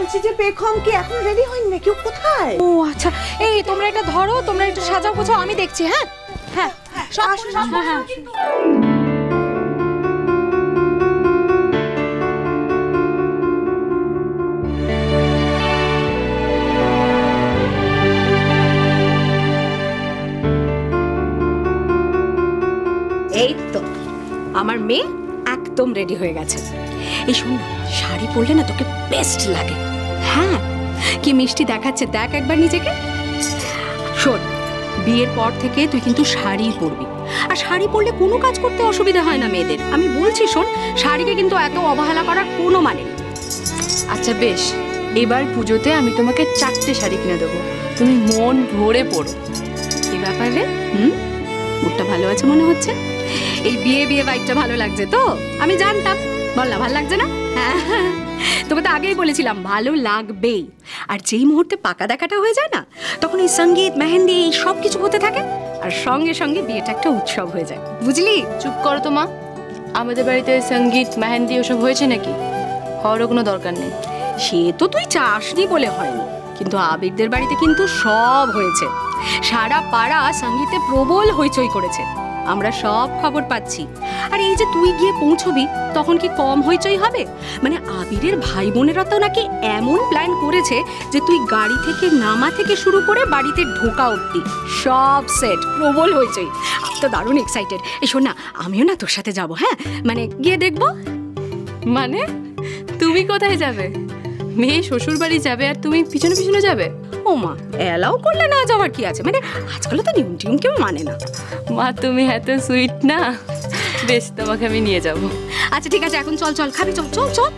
বলছি যে বেগম কি এখন রেডি হয়নি নাকি? কোথায়? ও আচ্ছা, এই তোমরা এটা ধরো, তোমরা একটু সাজাও গোছাও, আমি দেখছি। হ্যাঁ হ্যাঁ হ্যাঁ। এই তো আমার মেয়ে একদম রেডি হয়ে গেছে। এই শোন না, শাড়ি পরলে না তোকে বেস্ট লাগে। হ্যাঁ, কি মিষ্টি দেখাচ্ছে দেখ একবার নিজেকে। শোন, বিয়ের পর থেকে তুই কিন্তু শাড়ি পরবি, আর শাড়ি পরলে কোনো কাজ করতে অসুবিধা হয় না মেয়েদের। আমি বলছি শোন, শাড়িকে কিন্তু এত অবহেলা করার কোনো মানে নেই। আচ্ছা বেশ, এবার পুজোতে আমি তোমাকে 4টে শাড়ি কিনে দেবো, তুমি মন ভরে পরো। এই ব্যাপারে মুডটা ভালো আছে মনে হচ্ছে। এই বিয়ে বিয়ে ভাইবটা ভালো লাগছে তো? আমি জানতাম, বল না ভালো লাগছে না? হ্যাঁ, তোকে তো আগেই বলেছিলাম ভালো লাগবেই। আর যেই মুহূর্তে পাকা দেখাটা হয়ে যায় না, তখন এই সঙ্গীত মেহেন্দি সব কিছু হতে থাকে, আর সঙ্গে সঙ্গে বিয়েটা একটা উৎসব হয়ে যায়, বুঝলি? চুপ করো তো মা, আমাদের বাড়িতে সঙ্গীত মেহেন্দি ওসব হয়েছে নাকি? হওয়ারও কোনো দরকার নেই। সে তো তুই চাসনি বলে হয়নি, কিন্তু আবিরদের বাড়িতে কিন্তু সব হয়েছে। সারা পাড়া সঙ্গীতে প্রবল হইচই করেছে, আমরা সব খবর পাচ্ছি। আর এই যে তুই গিয়ে পৌঁছবি, তখন কি কম হইচই হবে? মানে আবিরের ভাই বোনেরা তো নাকি এমন প্ল্যান করেছে যে তুই গাড়ি থেকে নামা থেকে শুরু করে বাড়িতে ঢোকা অবধি সব সেট, প্রবল হইচই। আমি তো দারুণ এক্সাইটেড। এই শোন না, আমিও না তোর সাথে যাব। হ্যাঁ, মানে গিয়ে দেখবো। মানে তুমি কোথায় যাবে? মেয়ে শ্বশুর বাড়ি যাবে আর তুমি পিছনে পিছনে যাবে? ও মা, এলাও করলে না যাওয়ার কি আছে? মানে আজকাল তো নিয়ম টিয়ম কেউ মানে না। মা তুমি এত সুইট না, বেশ তোমাকে আমি নিয়ে যাব। আচ্ছা ঠিক আছে, এখন চল চল, খাবি? চল চল চল।